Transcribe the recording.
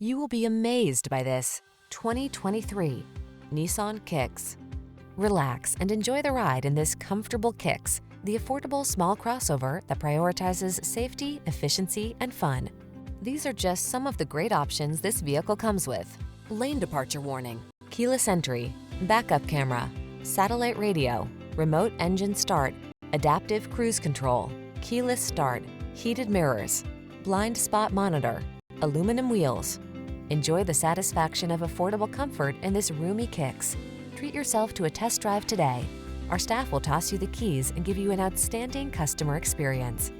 You will be amazed by this 2023 Nissan Kicks. Relax and enjoy the ride in this comfortable Kicks, the affordable small crossover that prioritizes safety, efficiency, and fun. These are just some of the great options this vehicle comes with: lane departure warning, keyless entry, backup camera, satellite radio, remote engine start, adaptive cruise control, keyless start, heated mirrors, blind spot monitor, aluminum wheels. Enjoy the satisfaction of affordable comfort in this roomy Kicks. Treat yourself to a test drive today. Our staff will toss you the keys and give you an outstanding customer experience.